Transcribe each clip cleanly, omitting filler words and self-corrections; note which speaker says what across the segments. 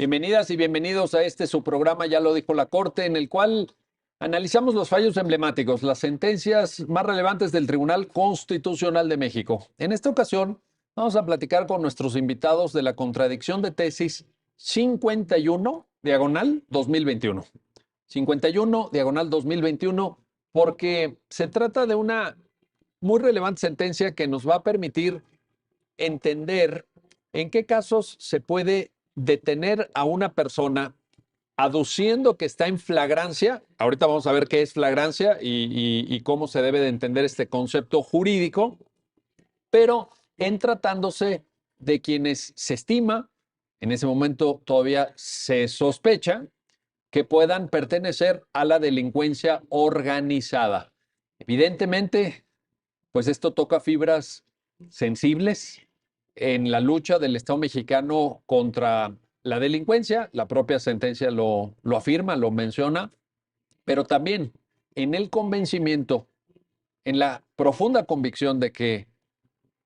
Speaker 1: Bienvenidas y bienvenidos a este su programa, ya lo dijo la Corte, en el cual analizamos los fallos emblemáticos, las sentencias más relevantes del Tribunal Constitucional de México. En esta ocasión vamos a platicar con nuestros invitados de la contradicción de tesis 51 diagonal 2021. 51 diagonal 2021, porque se trata de una muy relevante sentencia que nos va a permitir entender en qué casos se puede detener a una persona aduciendo que está en flagrancia. Ahorita vamos a ver qué es flagrancia y cómo se debe de entender este concepto jurídico, pero en tratándose de quienes se estima, en ese momento todavía se sospecha, que puedan pertenecer a la delincuencia organizada. Evidentemente, pues esto toca fibras sensibles en la lucha del Estado mexicano contra la delincuencia. La propia sentencia lo afirma, lo menciona, pero también en el convencimiento, en la profunda convicción de que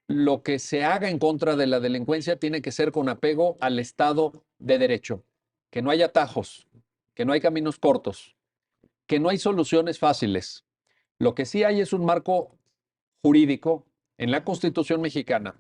Speaker 1: lo que se haga en contra de la delincuencia tiene que ser con apego al Estado de Derecho, que no hay atajos, que no hay caminos cortos, que no hay soluciones fáciles. Lo que sí hay es un marco jurídico en la Constitución mexicana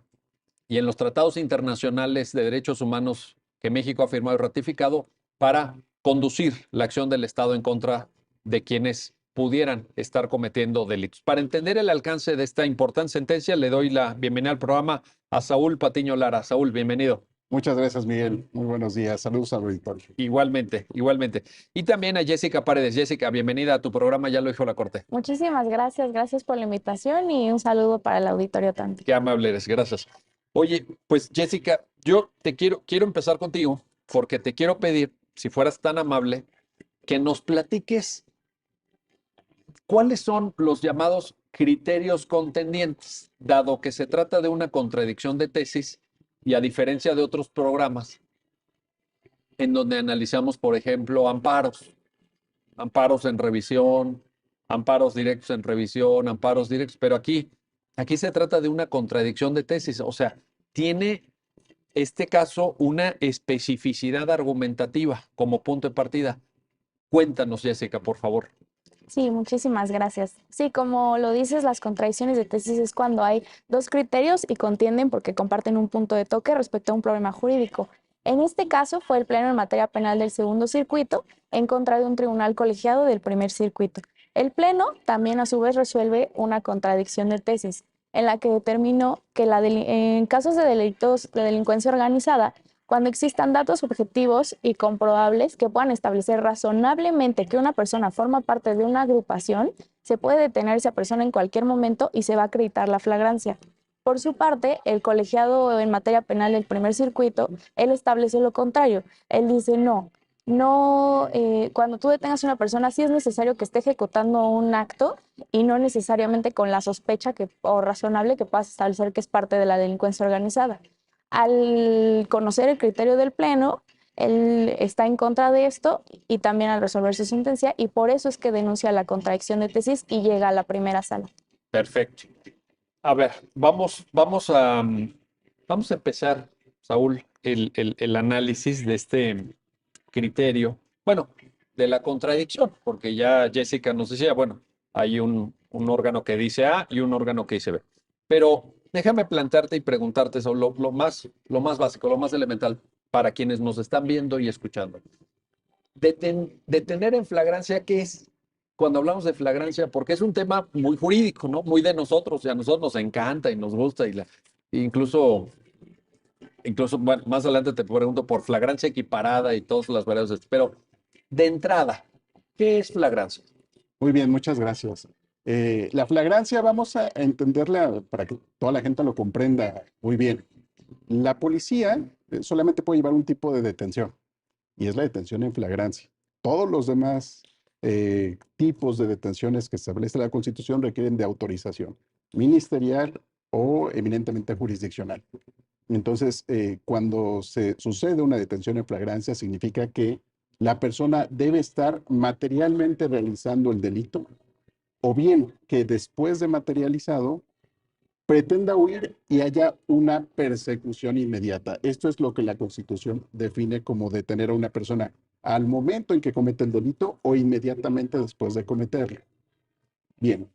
Speaker 1: y en los tratados internacionales de derechos humanos que México ha firmado y ratificado para conducir la acción del Estado en contra de quienes pudieran estar cometiendo delitos. Para entender el alcance de esta importante sentencia, le doy la bienvenida al programa a Saúl Patiño Lara. Saúl, bienvenido.
Speaker 2: Muchas gracias, Miguel. Muy buenos días. Saludos al auditorio.
Speaker 1: Igualmente, igualmente. Y también a Jessica Paredes. Jessica, bienvenida a tu programa, ya lo dijo la Corte.
Speaker 3: Muchísimas gracias, gracias por la invitación y un saludo para el auditorio también.
Speaker 1: Qué amable eres, gracias. Oye, pues Jessica, yo te quiero empezar contigo porque te quiero pedir, si fueras tan amable, que nos platiques cuáles son los llamados criterios contendientes, dado que se trata de una contradicción de tesis y a diferencia de otros programas en donde analizamos, por ejemplo, amparos en revisión, amparos directos en revisión, amparos directos, pero aquí se trata de una contradicción de tesis, o sea, tiene este caso una especificidad argumentativa como punto de partida. Cuéntanos, Jessica, por favor.
Speaker 3: Sí, muchísimas gracias. Sí, como lo dices, las contradicciones de tesis es cuando hay dos criterios y contienden porque comparten un punto de toque respecto a un problema jurídico. En este caso fue el Pleno en materia penal del segundo circuito en contra de un tribunal colegiado del primer circuito. El Pleno también a su vez resuelve una contradicción de tesis en la que determinó que en casos de delitos de delincuencia organizada, cuando existan datos objetivos y comprobables que puedan establecer razonablemente que una persona forma parte de una agrupación, se puede detener a esa persona en cualquier momento y se va a acreditar la flagrancia. Por su parte, el colegiado en materia penal del primer circuito, él establece lo contrario. Él dice, cuando tú detengas a una persona, sí es necesario que esté ejecutando un acto y no necesariamente con la sospecha o razonable que puedas establecer que es parte de la delincuencia organizada. Al conocer el criterio del Pleno, él está en contra de esto y también al resolver su sentencia, y por eso es que denuncia la contradicción de tesis y llega a la primera sala.
Speaker 1: Perfecto. A ver, vamos a empezar, Saúl, el análisis de este criterio, bueno, de la contradicción, porque ya Jessica nos decía, bueno, hay un órgano que dice A y un órgano que dice B. Pero déjame plantearte y preguntarte sobre lo más básico, lo más elemental para quienes nos están viendo y escuchando. Detener en flagrancia, ¿qué es? Cuando hablamos de flagrancia, porque es un tema muy jurídico, ¿no? Muy de nosotros, y a nosotros nos encanta y nos gusta, incluso bueno, más adelante te pregunto por flagrancia equiparada y todas las variables, pero de entrada, ¿qué es flagrancia?
Speaker 2: Muy bien, muchas gracias. La flagrancia vamos a entenderla para que toda la gente lo comprenda muy bien. La policía solamente puede llevar un tipo de detención y es la detención en flagrancia. Todos los demás tipos de detenciones que establece la Constitución requieren de autorización ministerial o eminentemente jurisdiccional. Entonces, cuando se sucede una detención en flagrancia, significa que la persona debe estar materialmente realizando el delito, o bien que después de materializado pretenda huir y haya una persecución inmediata. Esto es lo que la Constitución define como detener a una persona al momento en que comete el delito o inmediatamente después de cometerlo. Bien,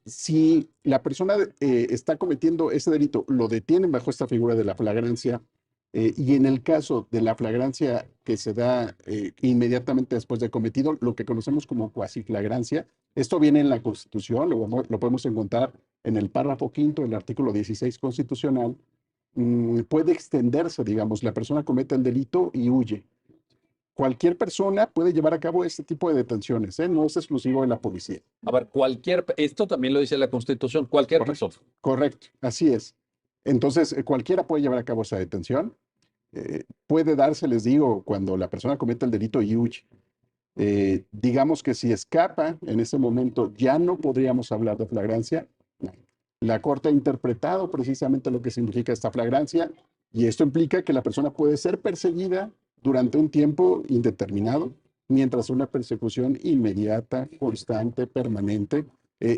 Speaker 2: si la persona está cometiendo ese delito, lo detienen bajo esta figura de la flagrancia, y en el caso de la flagrancia que se da inmediatamente después de cometido, lo que conocemos como cuasiflagrancia, esto viene en la Constitución, lo podemos encontrar en el párrafo quinto del artículo 16 constitucional. Puede extenderse, digamos, la persona comete el delito y huye. Cualquier persona puede llevar a cabo este tipo de detenciones, ¿eh? No es exclusivo de la policía.
Speaker 1: A ver, esto también lo dice la Constitución, cualquier
Speaker 2: Correcto.
Speaker 1: persona.
Speaker 2: Correcto, así es. Entonces, cualquiera puede llevar a cabo esa detención. Puede darse, les digo, cuando la persona comete el delito y huye. Digamos que si escapa en ese momento, ya no podríamos hablar de flagrancia. La Corte ha interpretado precisamente lo que significa esta flagrancia, y esto implica que la persona puede ser perseguida durante un tiempo indeterminado, mientras una persecución inmediata, constante, permanente,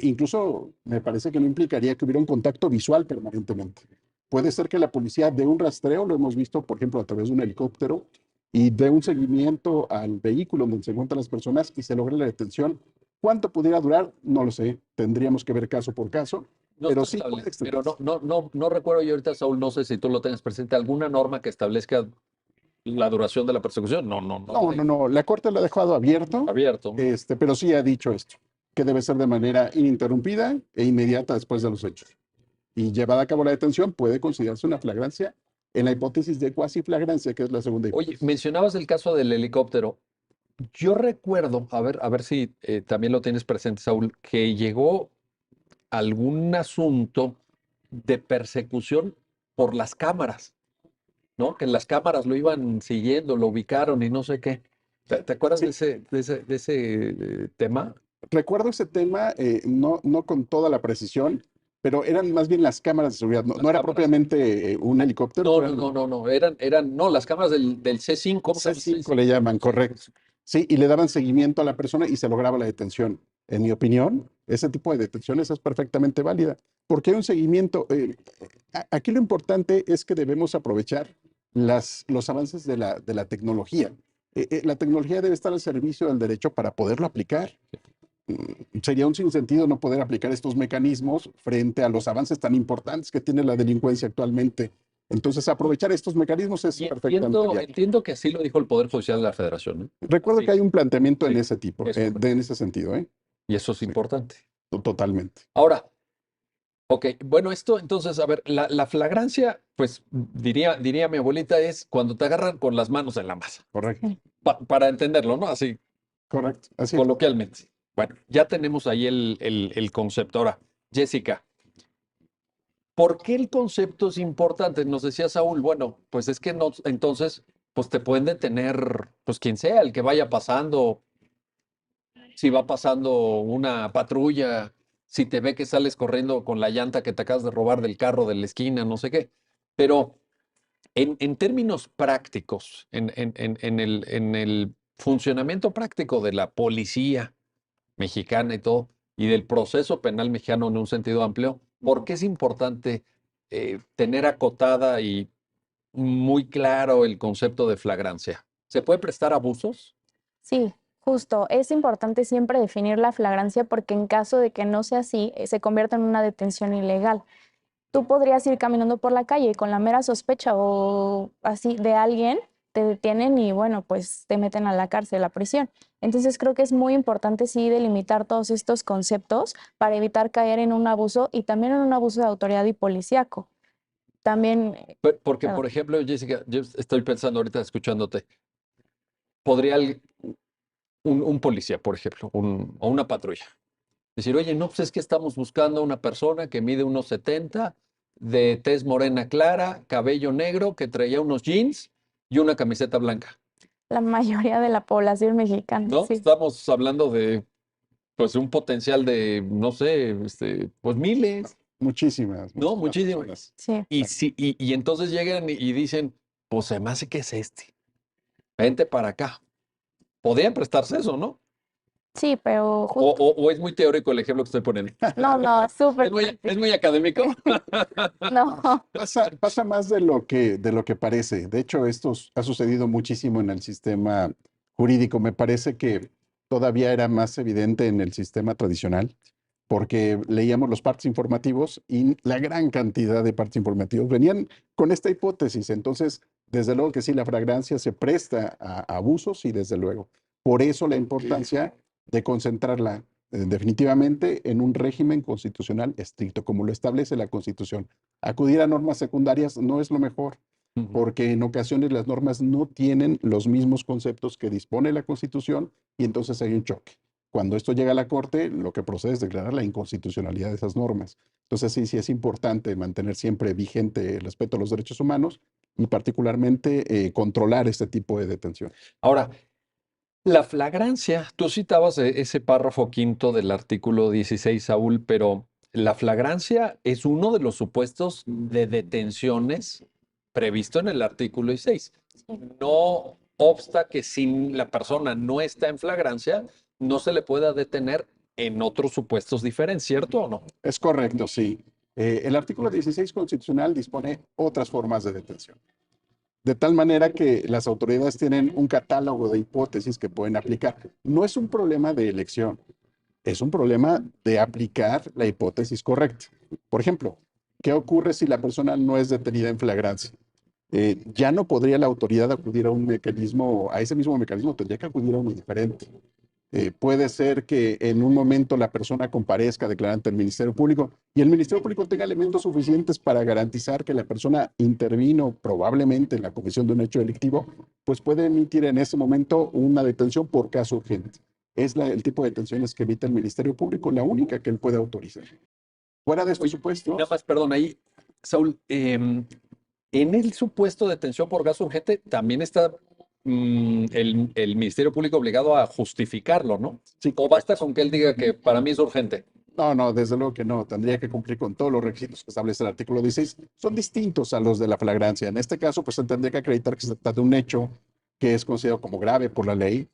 Speaker 2: incluso me parece que no implicaría que hubiera un contacto visual permanentemente. Puede ser que la policía dé un rastreo, lo hemos visto, por ejemplo, a través de un helicóptero, y dé un seguimiento al vehículo donde se encuentran las personas y se logre la detención. ¿Cuánto pudiera durar? No lo sé. Tendríamos que ver caso por caso,
Speaker 1: No
Speaker 2: pero
Speaker 1: está
Speaker 2: sí puede
Speaker 1: establecido, pero
Speaker 2: extenderse.
Speaker 1: no recuerdo yo ahorita, Saúl, no sé si tú lo tengas presente, alguna norma que establezca la duración de la persecución. No
Speaker 2: No,
Speaker 1: hay.
Speaker 2: no, no. La Corte lo ha dejado abierto,
Speaker 1: Abierto.
Speaker 2: pero sí ha dicho esto, que debe ser de manera ininterrumpida e inmediata después de los hechos. Y llevada a cabo la detención puede considerarse una flagrancia en la hipótesis de cuasi flagrancia, que es la segunda
Speaker 1: Oye,
Speaker 2: hipótesis.
Speaker 1: mencionabas el caso del helicóptero. Yo recuerdo, a ver si también lo tienes presente, Saúl, que llegó algún asunto de persecución por las cámaras, ¿no? Que las cámaras lo iban siguiendo, lo ubicaron y no sé qué. ¿Te acuerdas de
Speaker 2: Sí,
Speaker 1: ese tema?
Speaker 2: recuerdo ese tema, no con toda la precisión, pero eran más bien las cámaras de seguridad. No,
Speaker 1: Las
Speaker 2: no era
Speaker 1: cámaras.
Speaker 2: propiamente un helicóptero, eran
Speaker 1: No, no, las cámaras del C5, ¿cómo se llama?
Speaker 2: C5 le llaman, correcto. Sí, y le daban seguimiento a la persona y se lograba la detención. En mi opinión, ese tipo de detenciones es perfectamente válida, porque hay un seguimiento. Aquí lo importante es que debemos aprovechar los avances de la tecnología. La tecnología debe estar al servicio del derecho para poderlo aplicar. Sería un sinsentido no poder aplicar estos mecanismos frente a los avances tan importantes que tiene la delincuencia actualmente. Entonces, aprovechar estos mecanismos es
Speaker 1: Y
Speaker 2: perfectamente viable.
Speaker 1: entiendo que así lo dijo el Poder Judicial de la Federación, ¿no?
Speaker 2: Recuerdo que
Speaker 1: Sí,
Speaker 2: hay un planteamiento en
Speaker 1: sí,
Speaker 2: ese tipo,
Speaker 1: es correcto.
Speaker 2: en ese sentido, ¿eh?
Speaker 1: Y eso es
Speaker 2: Sí,
Speaker 1: importante.
Speaker 2: totalmente.
Speaker 1: Ahora, ok, bueno, esto entonces, a ver, la flagrancia, pues diría mi abuelita, es cuando te agarran con las manos en la masa,
Speaker 2: Correcto,
Speaker 1: para entenderlo, ¿no? Así,
Speaker 2: correcto. Así es.
Speaker 1: coloquialmente. Bueno, ya tenemos ahí el concepto. Ahora, Jessica, ¿por qué el concepto es importante? Nos decía Saúl, bueno, pues es que no, entonces, pues te pueden detener, pues quien sea, el que vaya pasando, si va pasando una patrulla, si te ve que sales corriendo con la llanta que te acabas de robar del carro de la esquina, no sé qué. Pero en términos prácticos, en el funcionamiento práctico de la policía mexicana y todo, y del proceso penal mexicano en un sentido amplio, ¿por qué es importante tener acotada y muy claro el concepto de flagrancia? ¿Se puede prestar abusos?
Speaker 3: Sí, justo. Es importante siempre definir la flagrancia porque en caso de que no sea así, se convierte en una detención ilegal. Tú podrías ir caminando por la calle y con la mera sospecha o así de alguien, te detienen y bueno, pues te meten a la cárcel, a la prisión. Entonces creo que es muy importante sí delimitar todos estos conceptos para evitar caer en un abuso y también en un abuso de autoridad y policíaco. También,
Speaker 1: Porque,
Speaker 3: perdón.
Speaker 1: por ejemplo, Jessica, yo estoy pensando ahorita escuchándote, podría un policía, por ejemplo, o una patrulla, decir, oye, no, pues es que estamos buscando una persona que mide unos 70, de tez morena clara, cabello negro, que traía unos jeans y una camiseta blanca,
Speaker 3: La mayoría de la población mexicana,
Speaker 1: ¿no?
Speaker 3: sí,
Speaker 1: Estamos hablando de, pues, un potencial de, no sé, pues miles,
Speaker 2: Muchísimas,
Speaker 1: ¿no?
Speaker 2: muchísimas
Speaker 1: Muchísimo.
Speaker 2: personas.
Speaker 3: sí.
Speaker 1: Y entonces llegan y dicen, pues se me hace que es este, vente para acá. Podrían prestarse eso, ¿no?
Speaker 3: Sí, pero
Speaker 1: ¿O,
Speaker 3: justo,
Speaker 1: o es muy teórico el ejemplo que estoy poniendo?
Speaker 3: no,
Speaker 1: ¿Es
Speaker 3: súper
Speaker 1: muy, es
Speaker 3: práctico.
Speaker 1: muy académico?
Speaker 3: No,
Speaker 2: Pasa más de lo que parece. De hecho, esto ha sucedido muchísimo en el sistema jurídico. Me parece que todavía era más evidente en el sistema tradicional, porque leíamos los partes informativos y la gran cantidad de partes informativos venían con esta hipótesis. Entonces, desde luego que sí, la flagrancia se presta a abusos y desde luego. Por eso la importancia de concentrarla definitivamente en un régimen constitucional estricto, como lo establece la Constitución. Acudir a normas secundarias no es lo mejor,
Speaker 1: Ujú.
Speaker 2: porque en ocasiones las normas no tienen los mismos conceptos que dispone la Constitución y entonces hay un choque. Cuando esto llega a la Corte, lo que procede es declarar la inconstitucionalidad de esas normas. Entonces sí es importante mantener siempre vigente el respeto a los derechos humanos y particularmente controlar este tipo de detención.
Speaker 1: Ahora, la flagrancia, tú citabas ese párrafo quinto del artículo 16, Saúl, pero la flagrancia es uno de los supuestos de detenciones previsto en el artículo 16.
Speaker 3: sí.
Speaker 1: No obsta que si la persona no está en flagrancia, no se le pueda detener en otros supuestos diferentes, ¿cierto o no?
Speaker 2: Es correcto, sí. El artículo 16 constitucional dispone otras formas de detención. De tal manera que las autoridades tienen un catálogo de hipótesis que pueden aplicar. No es un problema de elección, es un problema de aplicar la hipótesis correcta. Por ejemplo, ¿qué ocurre si la persona no es detenida en flagrancia? Ya no podría la autoridad acudir a un mecanismo, a ese mismo mecanismo, tendría que acudir a uno diferente. Puede ser que en un momento la persona comparezca declarante del Ministerio Público y el Ministerio Público tenga elementos suficientes para garantizar que la persona intervino probablemente en la comisión de un hecho delictivo, pues puede emitir en ese momento una detención por caso urgente. Es el tipo de detenciones que evita el Ministerio Público, la única que él puede autorizar. Fuera de estos
Speaker 1: Oye, y nada
Speaker 2: supuestos,
Speaker 1: más, perdón, ahí, Saúl, en el supuesto de detención por gasto urgente también está el Ministerio Público obligado a justificarlo, ¿no?
Speaker 2: sí,
Speaker 1: O basta
Speaker 2: correcto.
Speaker 1: con que él diga que para mí es urgente.
Speaker 2: No, no, desde luego que no. Tendría que cumplir con todos los requisitos que establece el artículo 16. Son distintos a los de la flagrancia. En este caso, pues él tendría que acreditar que se trata de un hecho que es considerado como grave por la ley,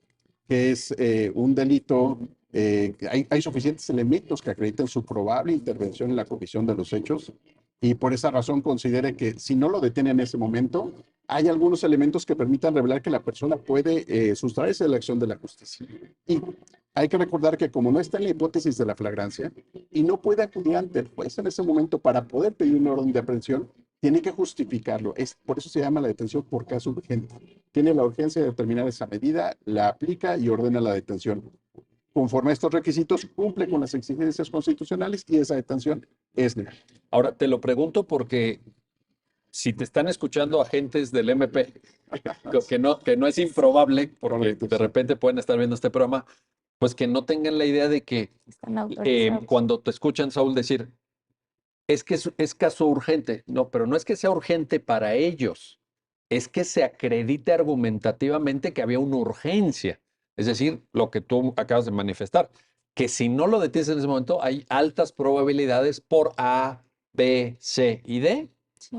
Speaker 2: que es un delito. Hay suficientes elementos que acrediten su probable intervención en la comisión de los hechos y por esa razón considere que si no lo detiene en ese momento, hay algunos elementos que permitan revelar que la persona puede sustraerse de la acción de la justicia. Y hay que recordar que como no está en la hipótesis de la flagrancia y no puede acudir ante el juez en ese momento para poder pedir una orden de aprehensión, tiene que justificarlo. Por eso se llama la detención por caso urgente. Tiene la urgencia de determinar esa medida, la aplica y ordena la detención. Conforme a estos requisitos, cumple con las exigencias constitucionales y esa detención es legal.
Speaker 1: Ahora, te lo pregunto porque si te están escuchando agentes del MP, que no es improbable, porque
Speaker 2: Correcto,
Speaker 1: de
Speaker 2: sí.
Speaker 1: repente pueden estar viendo este programa, pues que no tengan la idea de que
Speaker 3: Están autorizados.
Speaker 1: cuando te escuchan, Saúl, decir, es que es caso urgente. No, pero no es que sea urgente para ellos, es que se acredite argumentativamente que había una urgencia. Es decir, lo que tú acabas de manifestar, que si no lo detienes en ese momento, hay altas probabilidades por A, B, C y D
Speaker 3: Sí.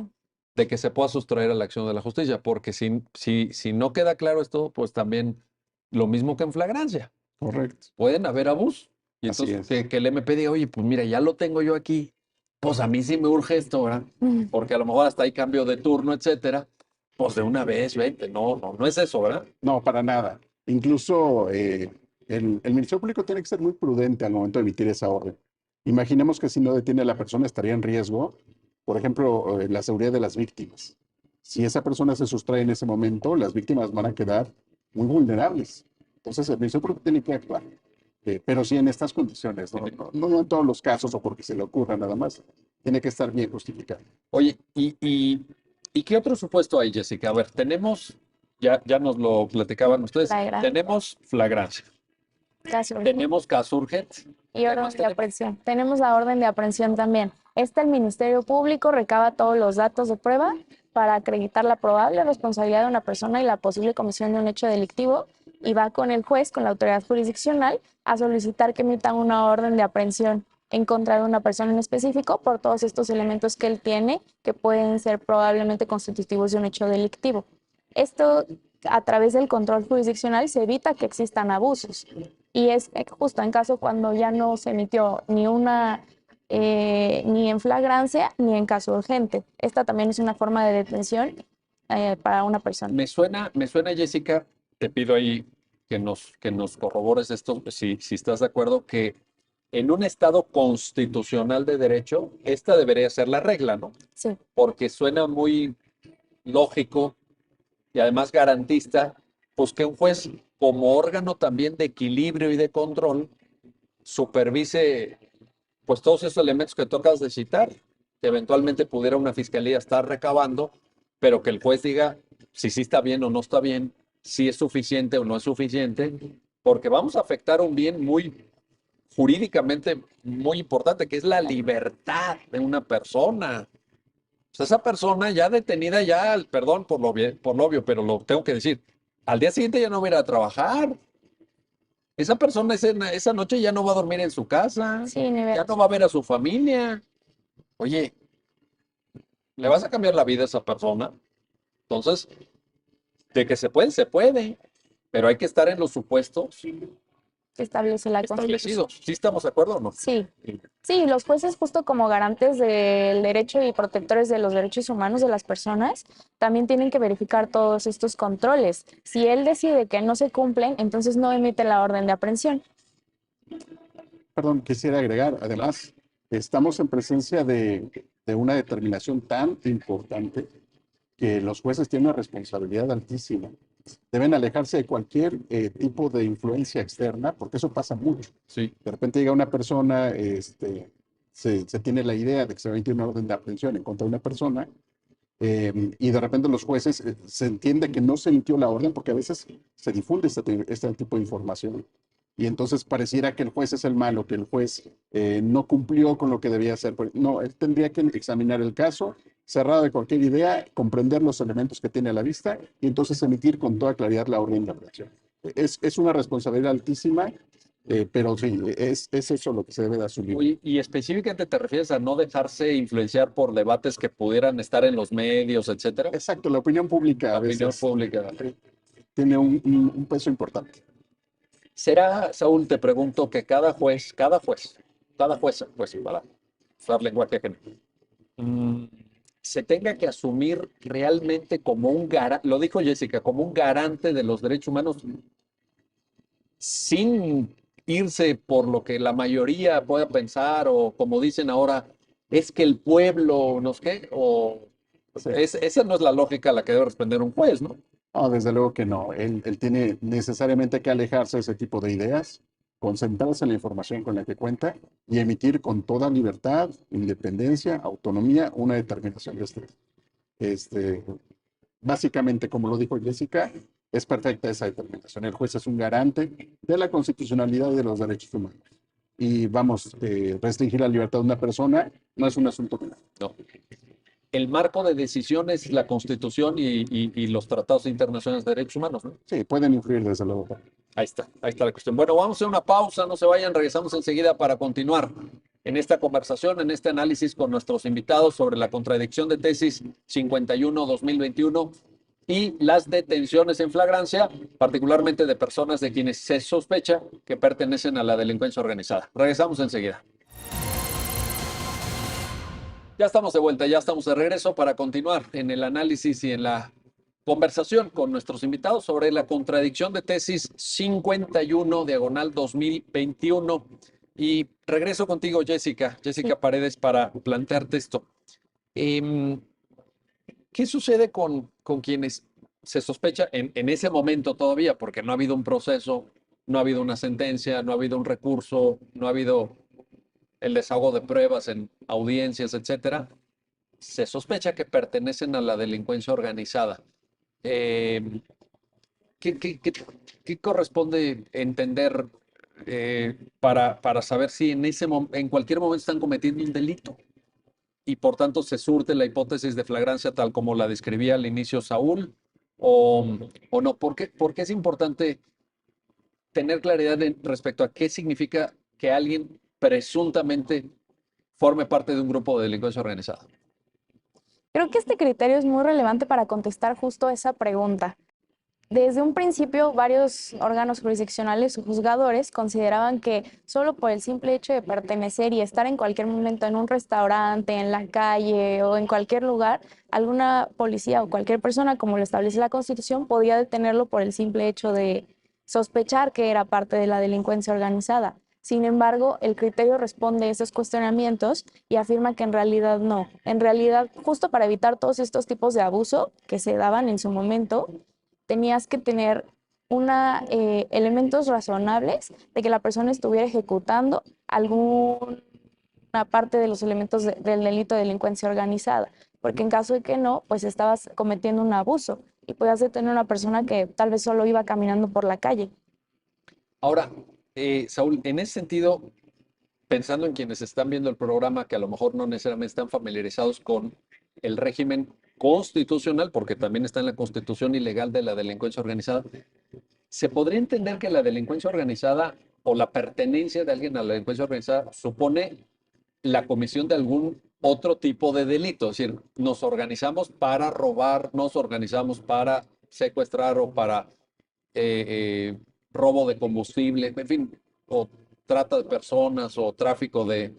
Speaker 1: de que se pueda sustraer a la acción de la justicia, porque si no queda claro esto, pues también lo mismo que en flagrancia,
Speaker 2: Correcto.
Speaker 1: pueden haber abusos. Y
Speaker 2: Así
Speaker 1: entonces
Speaker 2: es.
Speaker 1: que el MP diga, oye, pues mira, ya lo tengo yo aquí, pues a mí sí me urge esto, ¿verdad?
Speaker 3: Mm.
Speaker 1: Porque a lo mejor hasta hay cambio de turno, etcétera. Pues de una vez, vente, no es eso, ¿verdad?
Speaker 2: No, para nada. Incluso el Ministerio Público tiene que ser muy prudente al momento de emitir esa orden. Imaginemos que si no detiene a la persona estaría en riesgo, por ejemplo, la seguridad de las víctimas. Si esa persona se sustrae en ese momento, las víctimas van a quedar muy vulnerables. Entonces el Ministerio Público tiene que actuar. Pero sí en estas condiciones, no en todos los casos o porque se le ocurra nada más. Tiene que estar bien justificado.
Speaker 1: Oye, ¿y qué otro supuesto hay, Jessica? A ver, tenemos, ya nos lo platicaban ustedes,
Speaker 3: Flagrante,
Speaker 1: tenemos flagrancia,
Speaker 3: caso urgente.
Speaker 1: tenemos caso urgente.
Speaker 3: Y
Speaker 1: ¿Qué
Speaker 3: orden
Speaker 1: más
Speaker 3: de
Speaker 1: tenemos?
Speaker 3: aprehensión. Tenemos la orden de aprehensión también. El Ministerio Público recaba todos los datos de prueba para acreditar la probable responsabilidad de una persona y la posible comisión de un hecho delictivo y va con el juez, con la autoridad jurisdiccional, a solicitar que emita una orden de aprehensión en contra de una persona en específico por todos estos elementos que él tiene que pueden ser probablemente constitutivos de un hecho delictivo. Esto, a través del control jurisdiccional, se evita que existan abusos. y es justo en caso cuando ya no se emitió ni en flagrancia ni en caso urgente. Esta también es una forma de detención para una persona.
Speaker 1: Me suena, Jessica, te pido ahí que nos corrobores esto, si estás de acuerdo, que en un Estado constitucional de derecho, esta debería ser la regla, ¿no?
Speaker 3: Sí,
Speaker 1: Porque suena muy lógico y además garantista, pues que un juez, como órgano también de equilibrio y de control, supervise pues todos esos elementos que tú acabas de citar, que eventualmente pudiera una fiscalía estar recabando, pero que el juez diga si sí está bien o no está bien, si es suficiente o no es suficiente, porque vamos a afectar un bien muy jurídicamente muy importante, que es la libertad de una persona. O sea, esa persona ya detenida, ya, perdón por lo obvio, pero lo tengo que decir, al día siguiente ya no va a ir a trabajar. Esa persona esa noche ya no va a dormir en su casa,
Speaker 3: sí, ni
Speaker 1: ya
Speaker 3: ver.
Speaker 1: no va a ver a su familia. Oye, ¿le vas a cambiar la vida a esa persona? Entonces, de que se puede, pero hay que estar en los supuestos
Speaker 3: Establece la Constitución.
Speaker 1: establecidos. ¿Sí estamos de acuerdo o no?
Speaker 3: Sí, sí, los jueces justo como garantes del derecho y protectores de los derechos humanos de las personas, también tienen que verificar todos estos controles. Si él decide que no se cumplen, entonces no emite la orden de aprehensión.
Speaker 2: Perdón, quisiera agregar, además, estamos en presencia de una determinación tan importante que los jueces tienen una responsabilidad altísima. Deben alejarse de cualquier tipo de influencia externa, porque eso pasa mucho.
Speaker 1: Sí.
Speaker 2: De repente llega una persona, se tiene la idea de que se va a emitir una orden de aprehensión en contra de una persona, y de repente los jueces se entiende que no se emitió la orden porque a veces se difunde este tipo de información. Y entonces pareciera que el juez es el malo, que el juez no cumplió con lo que debía hacer. No, él tendría que examinar el caso, cerrado de cualquier idea, comprender los elementos que tiene a la vista y entonces emitir con toda claridad la orden de aprehensión. Es una responsabilidad altísima, pero sí, es eso lo que se debe de asumir.
Speaker 1: Oye, y específicamente te refieres a no dejarse influenciar por debates que pudieran estar en los medios, etcétera.
Speaker 2: Exacto, la opinión pública
Speaker 1: La
Speaker 2: a
Speaker 1: opinión
Speaker 2: veces
Speaker 1: pública.
Speaker 2: tiene un peso importante.
Speaker 1: ¿Será, Saúl, te pregunto, que cada juez, pues para usar lenguaje ajeno, mm, se tenga que asumir realmente como un garante, lo dijo Jessica, como un garante de los derechos humanos sin irse por lo que la mayoría pueda pensar o como dicen ahora, es que el pueblo, no sé qué, o
Speaker 2: Sí.
Speaker 1: esa no es la lógica a la que debe responder un juez, ¿no?
Speaker 2: No, desde luego que no. Él tiene necesariamente que alejarse de ese tipo de ideas, concentrarse en la información con la que cuenta y emitir con toda libertad, independencia, autonomía, una determinación de este. Este, básicamente, como lo dijo Jessica, es perfecta esa determinación. El juez es un garante de la constitucionalidad y de los derechos humanos. Y vamos, restringir la libertad de una persona no es un asunto menor.
Speaker 1: No. El marco de decisiones es la Constitución y los tratados internacionales de derechos humanos, ¿no?
Speaker 2: Sí, pueden influir desde luego.
Speaker 1: Ahí está la cuestión. Bueno, vamos a hacer una pausa, no se vayan, regresamos enseguida para continuar en esta conversación, en este análisis con nuestros invitados sobre la contradicción de tesis 51-2021 y las detenciones en flagrancia, particularmente de personas de quienes se sospecha que pertenecen a la delincuencia organizada. Regresamos enseguida. Ya estamos de vuelta, ya estamos de regreso para continuar en el análisis y en la conversación con nuestros invitados sobre la contradicción de tesis 51/2021. Y regreso contigo, Jessica
Speaker 3: Sí.
Speaker 1: Paredes, para plantearte esto. ¿Qué sucede con quienes se sospecha en ese momento todavía? Porque no ha habido un proceso, no ha habido una sentencia, no ha habido un recurso, no ha habido el desahogo de pruebas en audiencias, etcétera. Se sospecha que pertenecen a la delincuencia organizada. Eh, ¿qué corresponde entender para saber si en cualquier momento están cometiendo un delito? Y por tanto se surte la hipótesis de flagrancia tal como la describía al inicio Saúl, o no. ¿Por qué es importante tener claridad respecto a qué significa que alguien presuntamente forme parte de un grupo de delincuencia organizada?
Speaker 3: Creo que este criterio es muy relevante para contestar justo esa pregunta. Desde un principio, varios órganos jurisdiccionales o juzgadores consideraban que solo por el simple hecho de pertenecer y estar en cualquier momento en un restaurante, en la calle o en cualquier lugar, alguna policía o cualquier persona, como lo establece la Constitución, podía detenerlo por el simple hecho de sospechar que era parte de la delincuencia organizada. Sin embargo, el criterio responde a esos cuestionamientos y afirma que en realidad no. En realidad, justo para evitar todos estos tipos de abuso que se daban en su momento, tenías que tener elementos razonables de que la persona estuviera ejecutando alguna parte de los elementos del delito de delincuencia organizada, porque en caso de que no, pues estabas cometiendo un abuso y podías detener a una persona que tal vez solo iba caminando por la calle.
Speaker 1: Ahora, Saúl, en ese sentido, pensando en quienes están viendo el programa que a lo mejor no necesariamente están familiarizados con el régimen constitucional, porque también está en la constitución ilegal de la delincuencia organizada, ¿se podría entender que la delincuencia organizada o la pertenencia de alguien a la delincuencia organizada supone la comisión de algún otro tipo de delito? Es decir, nos organizamos para robar, nos organizamos para secuestrar o para robo de combustible, en fin, o trata de personas o tráfico de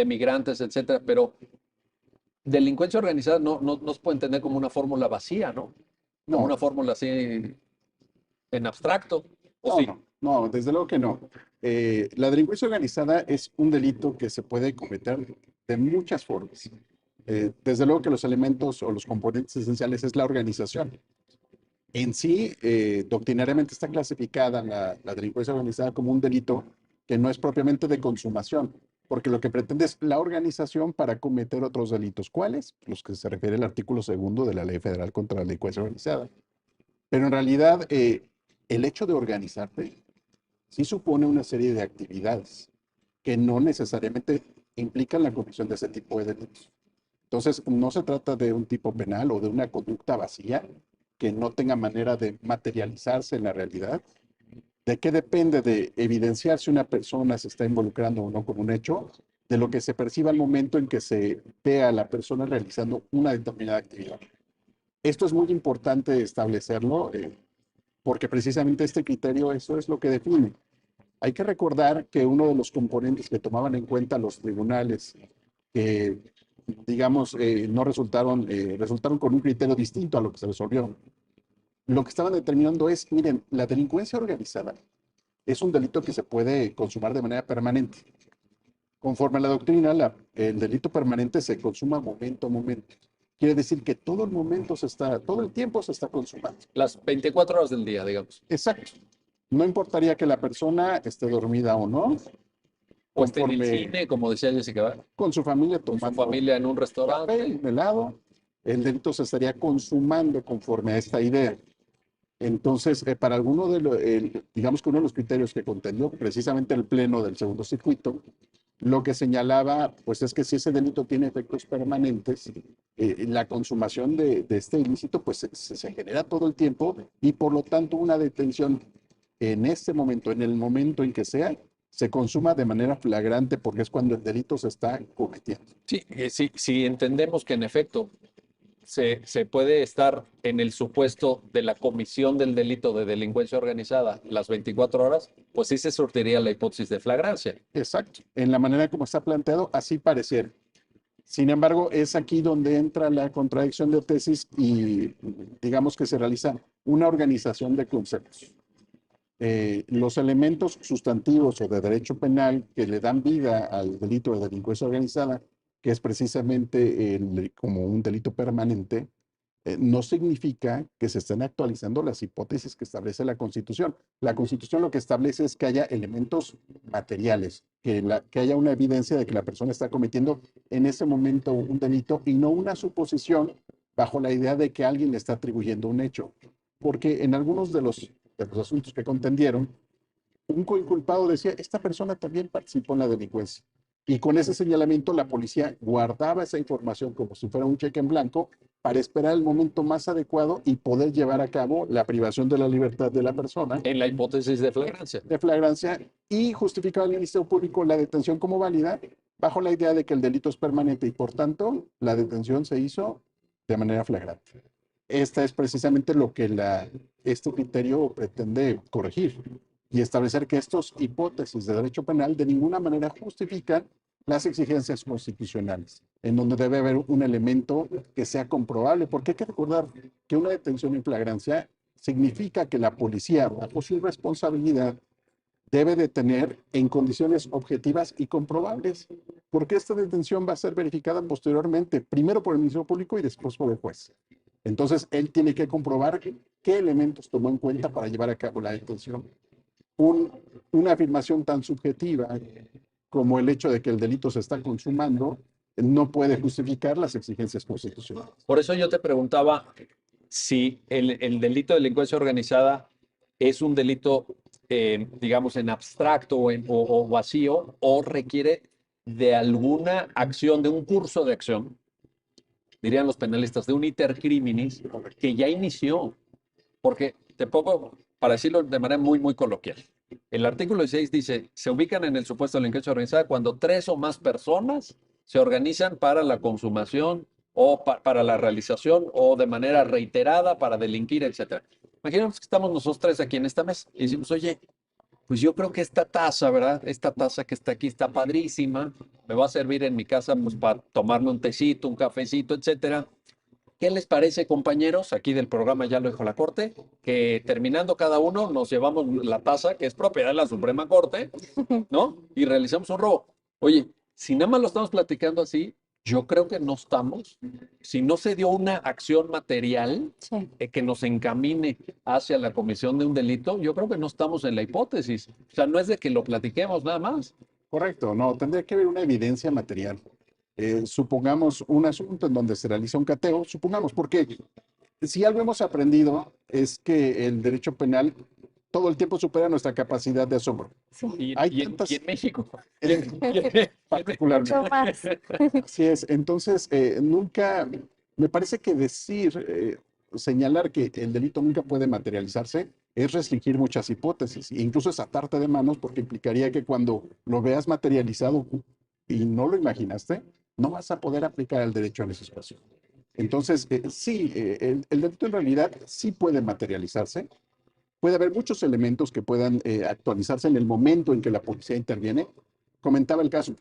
Speaker 1: migrantes, etcétera, pero delincuencia organizada no se puede entender como una fórmula vacía, ¿no? Como
Speaker 2: No,
Speaker 1: una fórmula así en abstracto, ¿o
Speaker 2: no,
Speaker 1: sí?
Speaker 2: no, no, desde luego que no. La delincuencia organizada es un delito que se puede cometer de muchas formas. Desde luego que los elementos o los componentes esenciales es la organización. En sí, doctrinariamente está clasificada la delincuencia organizada como un delito que no es propiamente de consumación, porque lo que pretende es la organización para cometer otros delitos. ¿Cuáles? Los que se refiere el artículo segundo de la Ley Federal contra la Delincuencia Organizada. Pero en realidad, el hecho de organizarte sí supone una serie de actividades que no necesariamente implican la comisión de ese tipo de delitos. Entonces, no se trata de un tipo penal o de una conducta vacía que no tenga manera de materializarse en la realidad. ¿De qué depende de evidenciar si una persona se está involucrando o no con un hecho? De lo que se perciba al momento en que se vea a la persona realizando una determinada actividad. Esto es muy importante establecerlo porque precisamente este criterio eso es lo que define. Hay que recordar que uno de los componentes que tomaban en cuenta los tribunales, que digamos no resultaron con un criterio distinto a lo que se resolvió, lo que estaban determinando es, miren, la delincuencia organizada es un delito que se puede consumar de manera permanente. Conforme a la doctrina, el delito permanente se consuma momento a momento. Quiere decir que todo el tiempo se está consumando.
Speaker 1: Las 24 horas del día, digamos.
Speaker 2: Exacto. No importaría que la persona esté dormida o no,
Speaker 1: O esté en el
Speaker 2: conforme
Speaker 1: cine, como decía Jessica,
Speaker 2: con su familia
Speaker 1: con su
Speaker 2: tomando
Speaker 1: familia en un
Speaker 2: café,
Speaker 1: restaurante.
Speaker 2: un helado, el delito se estaría consumando conforme a esta idea. Entonces, para alguno digamos que uno de los criterios que contendió precisamente el Pleno del Segundo Circuito, lo que señalaba, pues es que si ese delito tiene efectos permanentes, la consumación de este ilícito, pues se genera todo el tiempo y por lo tanto una detención en este momento, en el momento en que sea, se consuma de manera flagrante porque es cuando el delito se está cometiendo.
Speaker 1: Sí, sí, entendemos que en efecto se puede estar en el supuesto de la comisión del delito de delincuencia organizada las 24 horas, pues sí se surtiría la hipótesis de flagrancia.
Speaker 2: Exacto. En la manera como está planteado, así pareciera. Sin embargo, es aquí donde entra la contradicción de tesis y digamos que se realiza una organización de conceptos. Los elementos sustantivos o de derecho penal que le dan vida al delito de delincuencia organizada, que es precisamente como un delito permanente, no significa que se estén actualizando las hipótesis que establece la Constitución. La Constitución lo que establece es que haya elementos materiales, que haya una evidencia de que la persona está cometiendo en ese momento un delito y no una suposición bajo la idea de que alguien le está atribuyendo un hecho. Porque en algunos de los asuntos que contendieron, un coinculpado decía, esta persona también participó en la delincuencia. Y con ese señalamiento la policía guardaba esa información como si fuera un cheque en blanco para esperar el momento más adecuado y poder llevar a cabo la privación de la libertad de la persona
Speaker 1: En la hipótesis de flagrancia.
Speaker 2: de flagrancia y justificaba al Ministerio Público la detención como válida bajo la idea de que el delito es permanente y por tanto la detención se hizo de manera flagrante. esta es precisamente lo que este criterio pretende corregir y establecer que estas hipótesis de derecho penal de ninguna manera justifican las exigencias constitucionales, en donde debe haber un elemento que sea comprobable, porque hay que recordar que una detención en flagrancia significa que la policía, bajo su responsabilidad, debe detener en condiciones objetivas y comprobables, porque esta detención va a ser verificada posteriormente, primero por el Ministerio Público y después por el juez. Entonces, él tiene que comprobar qué elementos tomó en cuenta para llevar a cabo la detención. Una afirmación tan subjetiva como el hecho de que el delito se está consumando no puede justificar las exigencias constitucionales.
Speaker 1: Por eso yo te preguntaba si el delito de delincuencia organizada es un delito, digamos, en abstracto o vacío, o requiere de alguna acción, de un curso de acción, dirían los penalistas, de un iter criminis que ya inició. Porque te pongo, para decirlo de manera muy, muy coloquial, el artículo 16 dice, se ubican en el supuesto de delincuencia organizada cuando 3 o más personas se organizan para la consumación o para la realización o de manera reiterada para delinquir, etcétera. Imaginemos que estamos nosotros 3 aquí en esta mesa y decimos, oye, pues yo creo que esta taza, ¿verdad? Esta taza que está aquí está padrísima, me va a servir en mi casa pues para tomarme un tecito, un cafecito, etcétera. ¿Qué les parece, compañeros? Aquí del programa Ya lo dijo la Corte, que terminando cada uno nos llevamos la taza que es propiedad de la Suprema Corte, ¿no? Y realizamos un robo. Oye, si nada más lo estamos platicando así, yo creo que no estamos. Si no se dio una acción material
Speaker 3: Sí.
Speaker 1: que nos encamine hacia la comisión de un delito, yo creo que no estamos en la hipótesis. O sea, no es de que lo platiquemos nada más.
Speaker 2: Correcto, no, tendría que haber una evidencia material. Supongamos un asunto en donde se realiza un cateo, supongamos, porque si algo hemos aprendido es que el derecho penal todo el tiempo supera nuestra capacidad de asombro.
Speaker 3: Sí.
Speaker 2: Hay
Speaker 1: Y
Speaker 2: tantas,
Speaker 1: en México.
Speaker 2: particularmente.
Speaker 3: Mucho más.
Speaker 2: Así es, entonces nunca, me parece que decir, señalar que el delito nunca puede materializarse es restringir muchas hipótesis, e incluso es atarte de manos porque implicaría que cuando lo veas materializado y no lo imaginaste, no vas a poder aplicar el derecho en esa situación. Entonces, sí, el delito en realidad sí puede materializarse. Puede haber muchos elementos que puedan actualizarse en el momento en que la policía interviene. Comentaba el caso.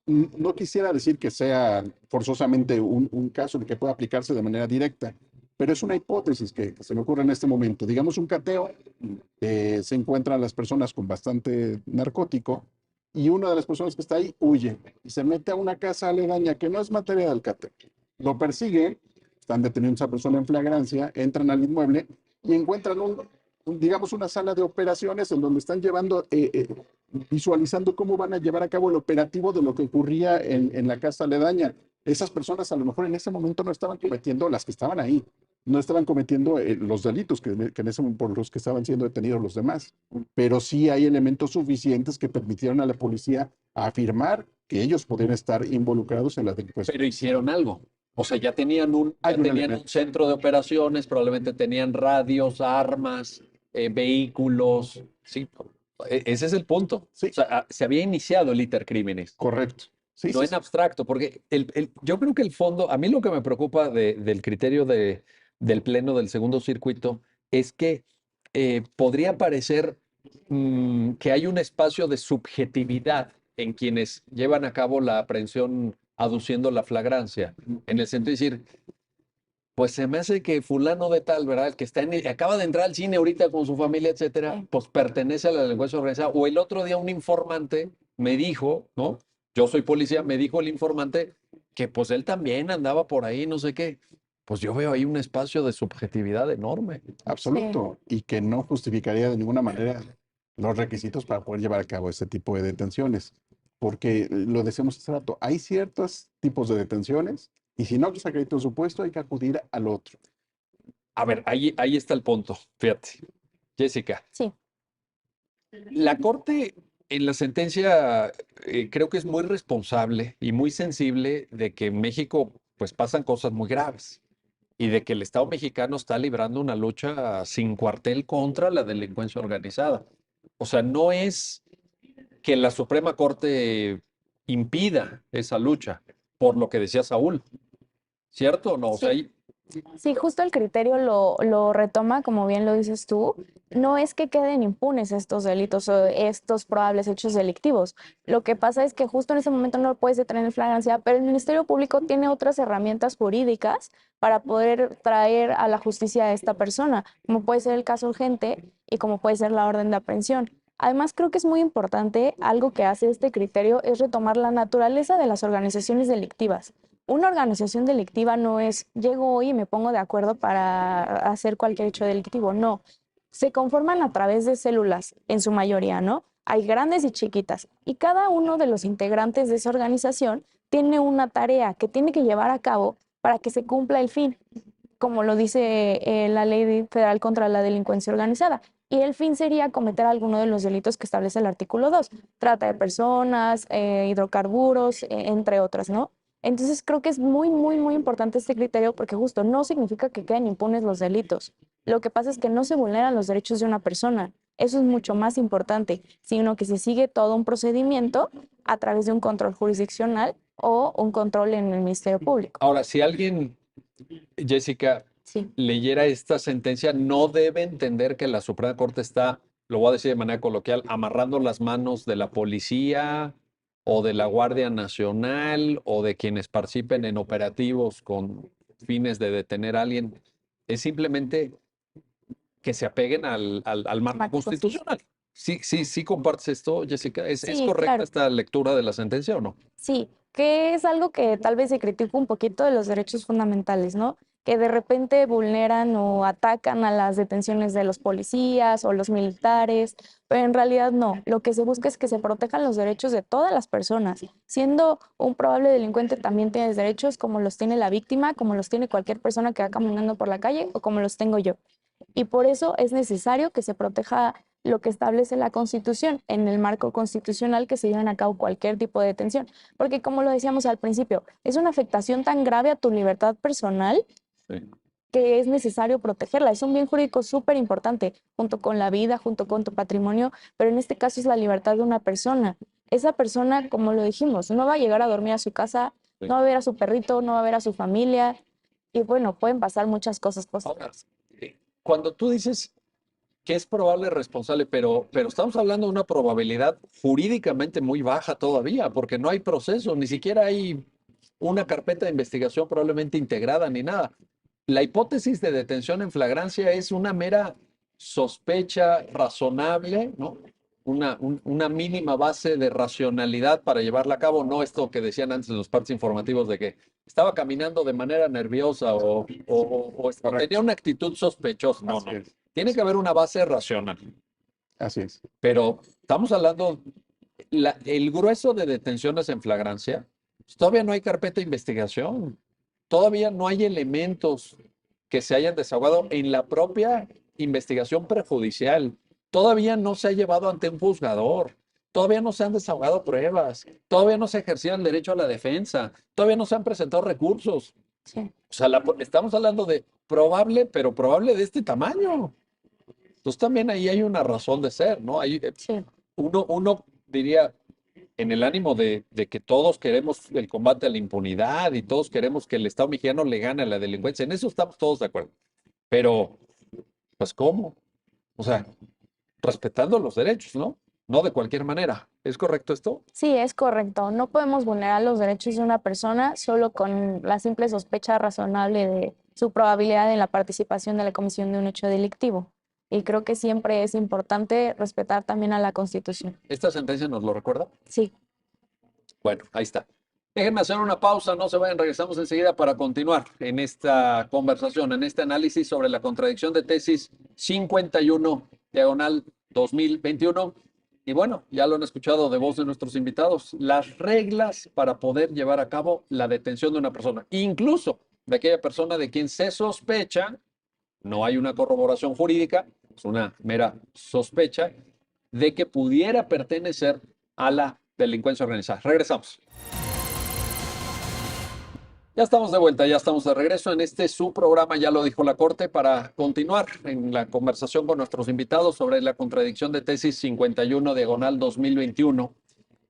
Speaker 2: No quisiera decir que sea forzosamente un caso en el que pueda aplicarse de manera directa, pero es una hipótesis que se me ocurre en este momento. Digamos un cateo, se encuentran las personas con bastante narcótico y una de las personas que está ahí huye y se mete a una casa aledaña que no es materia del cateo. Lo persigue, están deteniendo a esa persona en flagrancia, entran al inmueble y encuentran digamos, una sala de operaciones en donde están llevando, visualizando cómo van a llevar a cabo el operativo de lo que ocurría en la casa aledaña. Esas personas a lo mejor en ese momento no estaban cometiendo, las que estaban ahí, no estaban cometiendo los delitos por los que estaban siendo detenidos los demás, pero sí hay elementos suficientes que permitieron a la policía afirmar que ellos podían estar involucrados en la delincuencia.
Speaker 1: Pero hicieron algo. O sea, ya tenían
Speaker 2: Hay un
Speaker 1: tenían un
Speaker 2: elemento.
Speaker 1: centro de operaciones, probablemente tenían radios, armas, vehículos. Sí, ese es el punto.
Speaker 2: Sí.
Speaker 1: O sea, se había iniciado el iter criminis,
Speaker 2: Correcto. Sí,
Speaker 1: no
Speaker 2: sí,
Speaker 1: en
Speaker 2: sí.
Speaker 1: abstracto, porque yo creo que el fondo, a mí lo que me preocupa del criterio del Pleno del Segundo Circuito es que podría parecer que hay un espacio de subjetividad en quienes llevan a cabo la aprehensión aduciendo la flagrancia, en el sentido de decir, pues se me hace que fulano de tal, ¿verdad? El que acaba de entrar al cine ahorita con su familia, etcétera,
Speaker 3: Sí.
Speaker 1: pues pertenece a la delincuencia organizada. O el otro día un informante me dijo, ¿no? Yo soy policía, me dijo el informante que pues él también andaba por ahí, no sé qué. Pues yo veo ahí un espacio de subjetividad enorme.
Speaker 2: Absoluto, y que no justificaría de ninguna manera los requisitos para poder llevar a cabo este tipo de detenciones, porque lo decíamos hace rato, hay ciertos tipos de detenciones y si no se acredita un supuesto hay que acudir al otro.
Speaker 1: A ver, ahí está el punto, fíjate. Jessica,
Speaker 3: Sí.
Speaker 1: la Corte en la sentencia creo que es muy responsable y muy sensible de que en México pues pasan cosas muy graves y de que el Estado mexicano está librando una lucha sin cuartel contra la delincuencia organizada. O sea, no es que la Suprema Corte impida esa lucha, por lo que decía Saúl, ¿cierto o no? O sea,
Speaker 3: Sí. Sí, justo el criterio lo retoma, como bien lo dices tú. No es que queden impunes estos delitos o estos probables hechos delictivos. Lo que pasa es que justo en ese momento no lo puedes detener en flagrancia, pero el Ministerio Público tiene otras herramientas jurídicas para poder traer a la justicia a esta persona, como puede ser el caso urgente y como puede ser la orden de aprehensión. Además, creo que es muy importante, algo que hace este criterio es retomar la naturaleza de las organizaciones delictivas. Una organización delictiva no es llego hoy y me pongo de acuerdo para hacer cualquier hecho delictivo, no. Se conforman a través de células, en su mayoría, ¿no? Hay grandes y chiquitas, y cada uno de los integrantes de esa organización tiene una tarea que tiene que llevar a cabo para que se cumpla el fin, como lo dice la Ley Federal contra la Delincuencia Organizada. Y el fin sería cometer alguno de los delitos que establece el artículo 2, trata de personas, hidrocarburos, entre otras, ¿no? Entonces creo que es muy, muy, muy importante este criterio porque justo no significa que queden impunes los delitos. Lo que pasa es que no se vulneran los derechos de una persona. Eso es mucho más importante, sino que se sigue todo un procedimiento a través de un control jurisdiccional o un control en el Ministerio Público.
Speaker 1: Ahora, si alguien, Jessica,
Speaker 3: Sí,
Speaker 1: leyera esta sentencia, no debe entender que la Suprema Corte está, lo voy a decir de manera coloquial, amarrando las manos de la policía o de la Guardia Nacional o de quienes participen en operativos con fines de detener a alguien. Es simplemente que se apeguen al marco
Speaker 3: marco constitucional.
Speaker 1: constitucional. Sí, sí, sí compartes esto, Jessica. ¿Es
Speaker 3: Sí,
Speaker 1: correcta
Speaker 3: claro.
Speaker 1: esta lectura de la sentencia o no?
Speaker 3: Sí, que es algo que tal vez se critica un poquito de los derechos fundamentales, ¿no? Que de repente vulneran o atacan a las detenciones de los policías o los militares, pero en realidad no. Lo que se busca es que se protejan los derechos de todas las personas. Siendo un probable delincuente también tienes derechos como los tiene la víctima, como los tiene cualquier persona que va caminando por la calle o como los tengo yo. Y por eso es necesario que se proteja lo que establece la Constitución, en el marco constitucional que se lleven a cabo cualquier tipo de detención. Porque como lo decíamos al principio, es una afectación tan grave a tu libertad personal
Speaker 1: Sí.
Speaker 3: que es necesario protegerla. Es un bien jurídico súper importante, junto con la vida, junto con tu patrimonio, pero en este caso es la libertad de una persona. Esa persona, como lo dijimos, no va a llegar a dormir a su casa,
Speaker 1: Sí.
Speaker 3: no va a ver a su perrito, no va a ver a su familia, y bueno, pueden pasar muchas cosas
Speaker 1: Ahora,
Speaker 3: positivas.
Speaker 1: cuando tú dices que es probable responsable, pero estamos hablando de una probabilidad jurídicamente muy baja todavía, porque no hay proceso, ni siquiera hay una carpeta de investigación probablemente integrada ni nada. La hipótesis de detención en flagrancia es una mera sospecha razonable, ¿no? Una mínima base de racionalidad para llevarla a cabo, no esto que decían antes en los partes informativos de que estaba caminando de manera nerviosa o tenía una actitud sospechosa. No,
Speaker 2: Así
Speaker 1: no.
Speaker 2: es,
Speaker 1: Tiene que haber una base racional.
Speaker 2: así es.
Speaker 1: Pero estamos hablando, el grueso de detenciones en flagrancia, pues, todavía no hay carpeta de investigación, todavía no hay elementos que se hayan desahogado en la propia investigación prejudicial, todavía no se ha llevado ante un juzgador, todavía no se han desahogado pruebas, todavía no se ha ejercido el derecho a la defensa, todavía no se han presentado recursos.
Speaker 3: Sí,
Speaker 1: O sea, estamos hablando de probable, pero probable de este tamaño. Entonces también ahí hay una razón de ser, ¿no?
Speaker 3: sí.
Speaker 1: Uno diría, en el ánimo de que todos queremos el combate a la impunidad y todos queremos que el Estado mexicano le gane a la delincuencia, en eso estamos todos de acuerdo. Pero, pues, ¿cómo? O sea, respetando los derechos, ¿no? No de cualquier manera. ¿Es correcto esto?
Speaker 3: Sí, es correcto. No podemos vulnerar los derechos de una persona solo con la simple sospecha razonable de su probabilidad en la participación de la comisión de un hecho delictivo. Y creo que siempre es importante respetar también a la Constitución.
Speaker 1: ¿Esta sentencia nos lo recuerda?
Speaker 3: Sí.
Speaker 1: Bueno, ahí está. Déjenme hacer una pausa, no se vayan, regresamos enseguida para continuar en esta conversación, en este análisis sobre la contradicción de tesis 51, diagonal 2021. Y bueno, ya lo han escuchado de voz de nuestros invitados, las reglas para poder llevar a cabo la detención de una persona, incluso de aquella persona de quien se sospecha, no hay una corroboración jurídica, es una mera sospecha de que pudiera pertenecer a la delincuencia organizada. Regresamos. Ya estamos de vuelta, ya estamos de regreso en este su programa, ya lo dijo la Corte, para continuar en la conversación con nuestros invitados sobre la contradicción de tesis 51, diagonal 2021.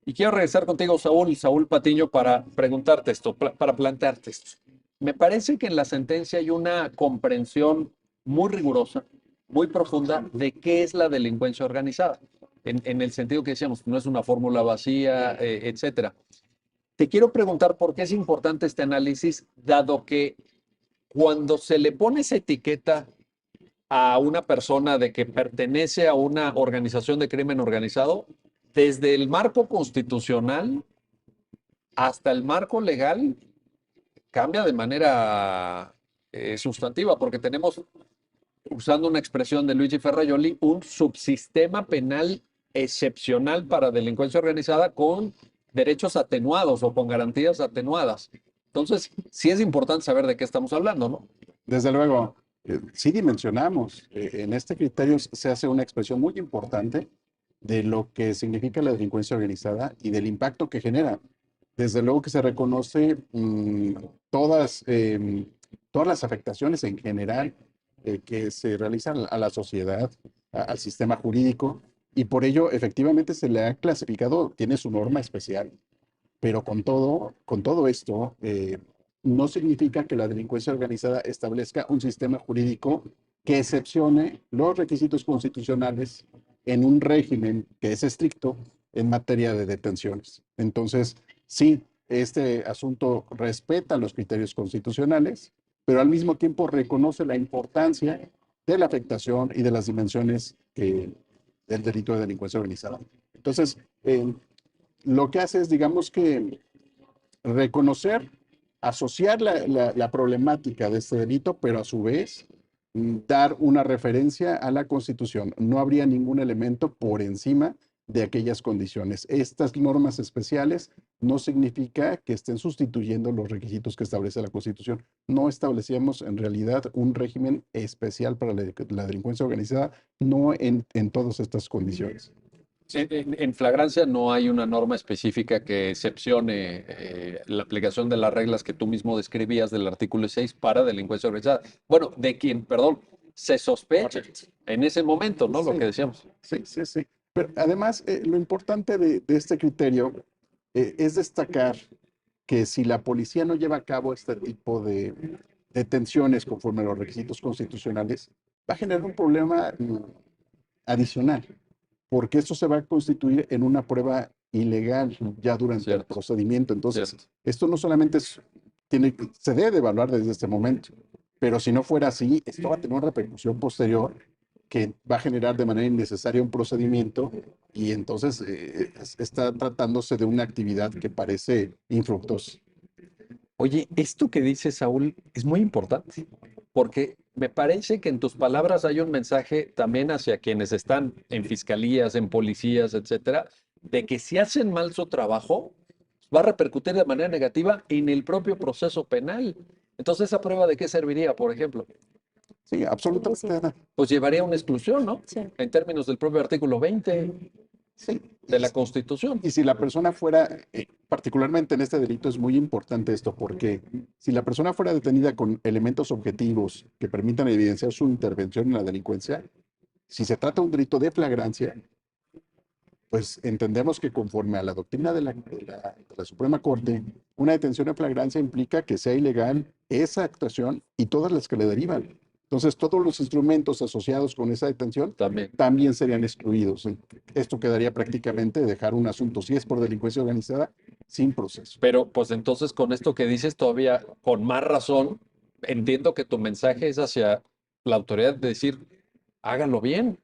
Speaker 1: Y quiero regresar contigo, Saúl Patiño, para preguntarte esto, para plantearte esto. me parece que en la sentencia hay una comprensión muy rigurosa, muy profunda de qué es la delincuencia organizada, en el sentido que decíamos, no es una fórmula vacía, etcétera. Te quiero preguntar por qué es importante este análisis, dado que cuando se le pone esa etiqueta a una persona de que pertenece a una organización de crimen organizado, desde el marco constitucional hasta el marco legal, cambia de manera sustantiva, porque tenemos, usando una expresión de Luigi Ferrajoli, un subsistema penal excepcional para delincuencia organizada con derechos atenuados o con garantías atenuadas. Entonces, sí es importante saber de qué estamos hablando, ¿no?
Speaker 2: Desde luego, sí dimensionamos. En este criterio se hace una expresión muy importante de lo que significa la delincuencia organizada y del impacto que genera. Desde luego que se reconoce todas las afectaciones en general que se realizan a la sociedad, al sistema jurídico, y por ello efectivamente se le ha clasificado, tiene su norma especial. Pero con todo esto, no significa que la delincuencia organizada establezca un sistema jurídico que excepcione los requisitos constitucionales en un régimen que es estricto en materia de detenciones. Entonces, sí, este asunto respeta los criterios constitucionales, pero al mismo tiempo reconoce la importancia de la afectación y de las dimensiones del delito de delincuencia organizada. Entonces, lo que hace es, digamos que, reconocer, asociar la problemática de este delito, pero a su vez dar una referencia a la Constitución. No habría ningún elemento por encima de aquellas condiciones. Estas normas especiales no significa que estén sustituyendo los requisitos que establece la Constitución. No establecíamos en realidad un régimen especial para la delincuencia organizada, no en todas estas condiciones.
Speaker 1: En flagrancia no hay una norma específica que excepcione la aplicación de las reglas que tú mismo describías del artículo 6 para delincuencia organizada. Bueno, de quien, perdón, se sospecha en ese momento, ¿no? Lo
Speaker 2: Sí,
Speaker 1: que decíamos.
Speaker 2: sí, sí, sí. Pero además, lo importante de este criterio es destacar que si la policía no lleva a cabo este tipo de detenciones conforme a los requisitos constitucionales, va a generar un problema adicional, porque esto se va a constituir en una prueba ilegal ya durante el
Speaker 1: Cierto,
Speaker 2: procedimiento. Entonces,
Speaker 1: cierto.
Speaker 2: esto no solamente se debe evaluar desde este momento, pero si no fuera así, esto va a tener una repercusión posterior que va a generar de manera innecesaria un procedimiento y entonces está tratándose de una actividad que parece infructuosa.
Speaker 1: Oye, esto que dice Saúl es muy importante, porque me parece que en tus palabras hay un mensaje también hacia quienes están en fiscalías, en policías, etcétera, de que si hacen mal su trabajo, va a repercutir de manera negativa en el propio proceso penal. Entonces, ¿esa prueba de qué serviría, por ejemplo?
Speaker 2: Sí, absolutamente.
Speaker 3: Sí,
Speaker 2: Ana.
Speaker 1: Pues llevaría a una exclusión, ¿no?
Speaker 3: sí.
Speaker 1: En términos del propio artículo 20
Speaker 2: Sí.
Speaker 1: de la Constitución.
Speaker 2: Y si la persona fuera, particularmente en este delito es muy importante esto, porque si la persona fuera detenida con elementos objetivos que permitan evidenciar su intervención en la delincuencia, si se trata de un delito de flagrancia, pues entendemos que conforme a la doctrina de la Suprema Corte, una detención en flagrancia implica que sea ilegal esa actuación y todas las que le derivan. Entonces, todos los instrumentos asociados con esa detención
Speaker 1: También.
Speaker 2: también serían excluidos. Esto quedaría prácticamente dejar un asunto, si es por delincuencia organizada, sin proceso.
Speaker 1: Pero pues entonces con esto que dices todavía con más razón, entiendo que tu mensaje es hacia la autoridad de decir, háganlo bien,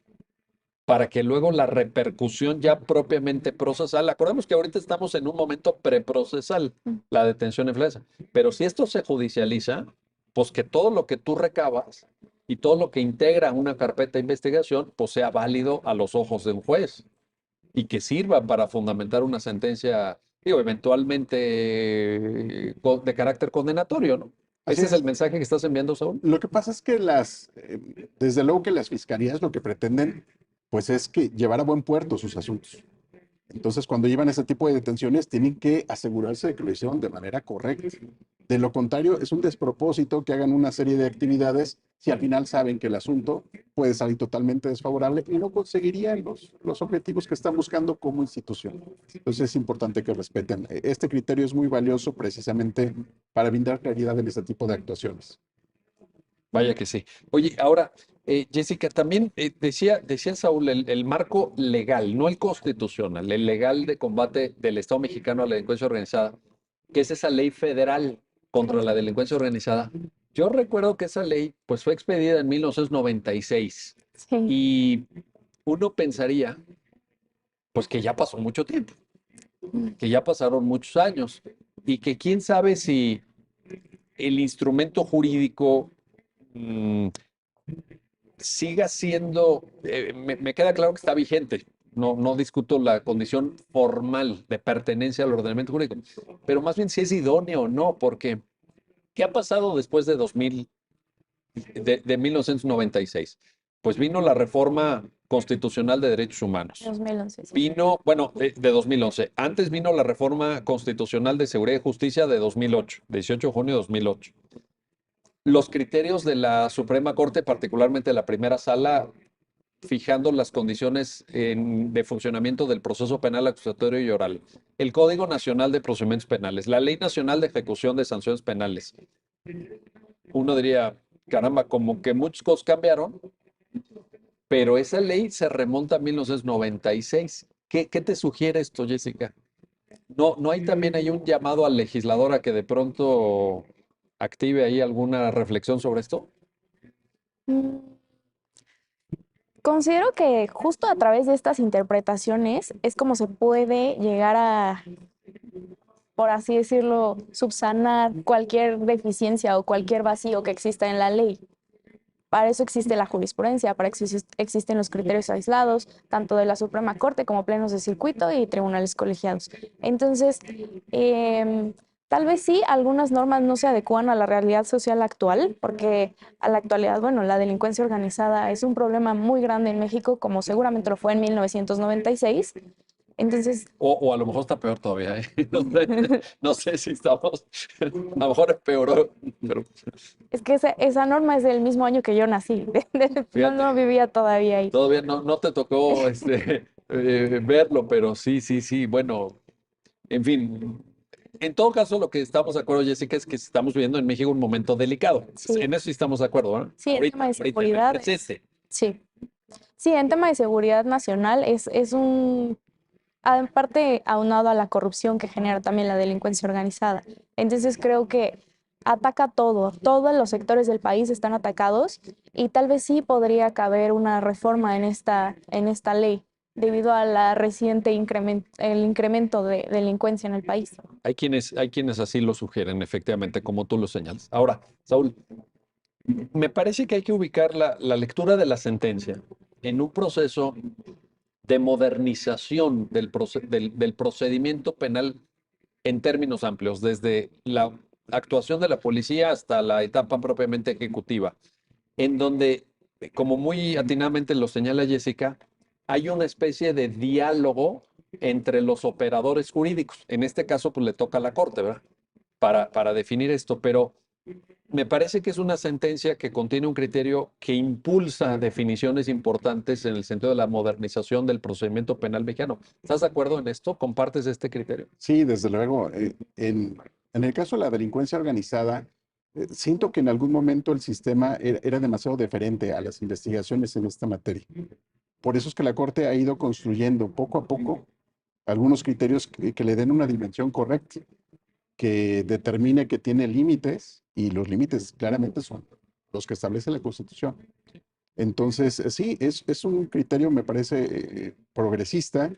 Speaker 1: para que luego la repercusión ya propiamente procesal, acordemos que ahorita estamos en un momento preprocesal, la detención en flagrante, pero si esto se judicializa, pues que todo lo que tú recabas y todo lo que integra una carpeta de investigación, pues sea válido a los ojos de un juez y que sirva para fundamentar una sentencia, digo, eventualmente de carácter condenatorio, ¿no?
Speaker 2: Así
Speaker 1: Ese es el
Speaker 2: es.
Speaker 1: mensaje que estás enviando, Saúl.
Speaker 2: Lo que pasa es que desde luego que las fiscalías lo que pretenden, pues es que llevar a buen puerto sus asuntos. Entonces, cuando llevan ese tipo de detenciones, tienen que asegurarse de que lo hicieron de manera correcta. De lo contrario, es un despropósito que hagan una serie de actividades si al final saben que el asunto puede salir totalmente desfavorable y no conseguirían los objetivos que están buscando como institución. Entonces, es importante que respeten. Este criterio es muy valioso precisamente para brindar claridad en este tipo de actuaciones.
Speaker 1: Vaya que sí. Oye, ahora, Jessica, también decía Saúl, el marco legal, no el constitucional, el legal de combate del Estado mexicano a la delincuencia organizada, que es esa ley federal contra la delincuencia organizada. Yo recuerdo que esa ley, pues, fue expedida en 1996
Speaker 3: Sí.
Speaker 1: y uno pensaría, pues, que ya pasó mucho tiempo, que ya pasaron muchos años y que quién sabe si el instrumento jurídico mm, siga siendo, me queda claro que está vigente. No discuto la condición formal de pertenencia al ordenamiento jurídico, pero más bien si es idóneo o no, porque ¿qué ha pasado después de 2000, de 1996? Pues vino la reforma constitucional de derechos humanos.
Speaker 3: 2011, sí.
Speaker 1: Vino, bueno, de 2011. Antes vino la reforma constitucional de seguridad y justicia de 2008, 18 de junio de 2008. Los criterios de la Suprema Corte, particularmente la primera sala, fijando las condiciones de funcionamiento del proceso penal acusatorio y oral, el Código Nacional de Procedimientos Penales, la Ley Nacional de Ejecución de Sanciones Penales. Uno diría, caramba, como que muchas cosas cambiaron, pero esa ley se remonta a 1996. ¿Qué te sugiere esto, Jessica? ¿No hay también ahí un llamado al legislador a que de pronto active ahí alguna reflexión sobre esto?
Speaker 3: Mm, Considero que justo a través de estas interpretaciones es como se puede llegar a, por así decirlo, subsanar cualquier deficiencia o cualquier vacío que exista en la ley. Para eso existe la jurisprudencia, para eso existen los criterios aislados, tanto de la Suprema Corte como plenos de circuito y tribunales colegiados. Entonces, tal vez sí, algunas normas no se adecuan a la realidad social actual, porque a la actualidad, bueno, la delincuencia organizada es un problema muy grande en México, como seguramente lo fue en 1996. Entonces,
Speaker 1: O a lo mejor está peor todavía, ¿eh? No sé si estamos, a lo mejor es peor, pero
Speaker 3: es que esa norma es del mismo año que yo nací, no
Speaker 1: fíjate,
Speaker 3: vivía todavía ahí.
Speaker 1: todavía no te tocó verlo, pero sí, bueno, en fin. En todo caso, lo que estamos de acuerdo, Jessica, es que estamos viviendo en México un momento delicado.
Speaker 3: Sí,
Speaker 1: En eso sí estamos de acuerdo, ¿no?
Speaker 3: sí, el tema de
Speaker 1: Ahorita el
Speaker 3: seguridad
Speaker 1: reto es ese.
Speaker 3: sí. Sí, en tema de seguridad nacional es un, aparte aunado a la corrupción que genera también la delincuencia organizada. Entonces creo que ataca todo, todos los sectores del país están atacados y tal vez sí podría caber una reforma en esta ley debido a la reciente el incremento de delincuencia en el país.
Speaker 1: Hay quienes así lo sugieren, efectivamente, como tú lo señalas. Ahora, Saúl, me parece que hay que ubicar la lectura de la sentencia en un proceso de modernización del procedimiento penal en términos amplios, desde la actuación de la policía hasta la etapa propiamente ejecutiva, en donde, como muy atinadamente lo señala Jessica, hay una especie de diálogo entre los operadores jurídicos. En este caso, pues le toca a la Corte, ¿verdad? Para definir esto, pero me parece que es una sentencia que contiene un criterio que impulsa definiciones importantes en el sentido de la modernización del procedimiento penal mexicano. ¿Estás de acuerdo en esto? ¿Compartes este criterio?
Speaker 2: Sí, desde luego. En el caso de la delincuencia organizada, siento que en algún momento el sistema era demasiado diferente a las investigaciones en esta materia. Por eso es que la Corte ha ido construyendo poco a poco algunos criterios que le den una dimensión correcta, que determine que tiene límites y los límites claramente son los que establece la Constitución. Entonces, sí, es un criterio, me parece, progresista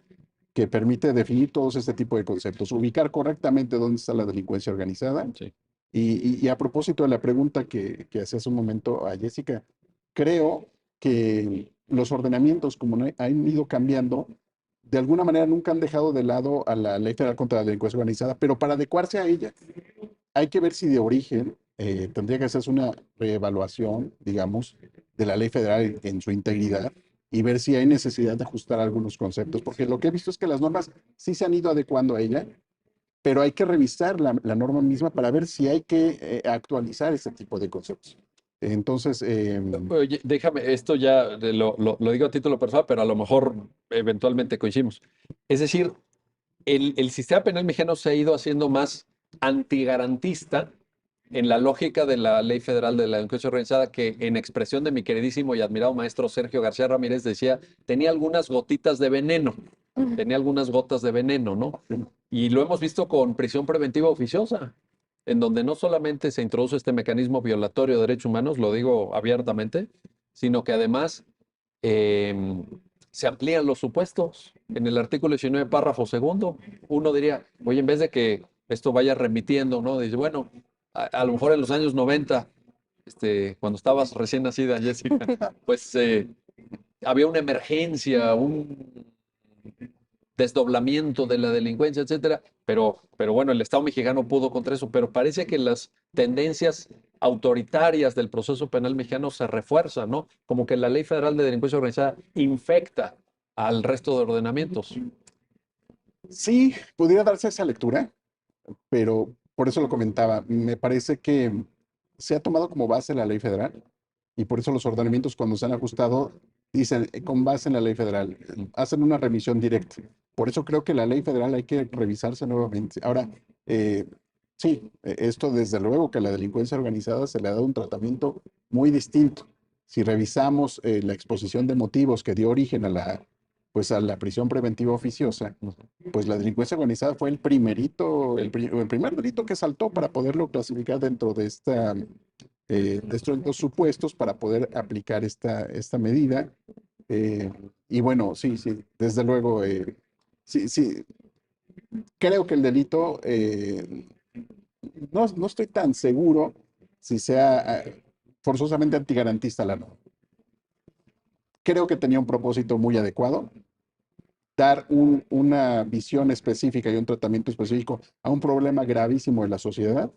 Speaker 2: que permite definir todos este tipo de conceptos, ubicar correctamente dónde está la delincuencia organizada.
Speaker 1: Sí.
Speaker 2: Y a propósito de la pregunta que hace hace un momento a Jessica, creo que los ordenamientos, como han ido cambiando, de alguna manera nunca han dejado de lado a la Ley Federal contra la Delincuencia Organizada, pero para adecuarse a ella hay que ver si de origen tendría que hacerse una reevaluación, digamos, de la Ley Federal en su integridad y ver si hay necesidad de ajustar algunos conceptos, porque lo que he visto es que las normas sí se han ido adecuando a ella, pero hay que revisar la norma misma para ver si hay que actualizar ese tipo de conceptos. Entonces,
Speaker 1: Oye, déjame, esto ya lo digo a título personal, pero a lo mejor eventualmente coincidimos. Es decir, el sistema penal mexicano se ha ido haciendo más antigarantista en la lógica de la Ley Federal de la Delincuencia Organizada, que en expresión de mi queridísimo y admirado maestro Sergio García Ramírez decía, tenía algunas gotitas de veneno, tenía algunas gotas de veneno, ¿no? Y lo hemos visto con prisión preventiva oficiosa, en donde no solamente se introduce este mecanismo violatorio de derechos humanos, lo digo abiertamente, sino que además eh, se amplían los supuestos. En el artículo 19, párrafo segundo, uno diría, oye, en vez de que esto vaya remitiendo, ¿no? Dice, bueno, a lo mejor en los años 90, cuando estabas recién nacida, Jessica, pues había una emergencia, un desdoblamiento de la delincuencia, etcétera, pero bueno, el Estado mexicano pudo contra eso, pero parece que las tendencias autoritarias del proceso penal mexicano se refuerzan, ¿no? Como que la Ley Federal de Delincuencia Organizada infecta al resto de ordenamientos.
Speaker 2: sí, pudiera darse esa lectura, pero por eso lo comentaba. Me parece que se ha tomado como base la ley federal y por eso los ordenamientos cuando se han ajustado dicen con base en la ley federal, hacen una revisión directa. Por eso creo que la ley federal hay que revisarse nuevamente. Ahora, sí, esto desde luego que a la delincuencia organizada se le ha dado un tratamiento muy distinto. Si revisamos la exposición de motivos que dio origen a pues a la prisión preventiva oficiosa, pues la delincuencia organizada fue el primerito, el primer delito que saltó para poderlo clasificar dentro de de estos dos supuestos para poder aplicar esta medida. Eh, y bueno, sí, sí, desde luego, sí, sí, creo que el delito, no estoy tan seguro si sea forzosamente antigarantista la norma. Creo que tenía un propósito muy adecuado, dar una visión específica y un tratamiento específico a un problema gravísimo de la sociedad,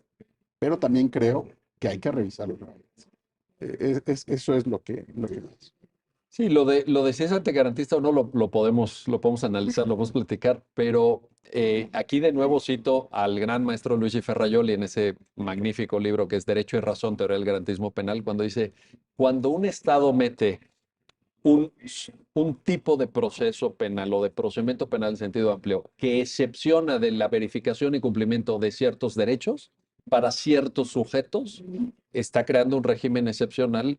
Speaker 2: pero también creo que hay que revisarlo nuevamente. Eso es lo que pienso.
Speaker 1: Sí, lo de si es antigarantista o no lo podemos analizar, lo podemos platicar, pero aquí de nuevo cito al gran maestro Luigi Ferrajoli en ese magnífico libro que es Derecho y Razón, Teoría del Garantismo Penal, cuando dice, cuando un Estado mete un, un tipo de proceso penal o de procedimiento penal en sentido amplio que excepciona de la verificación y cumplimiento de ciertos derechos para ciertos sujetos, está creando un régimen excepcional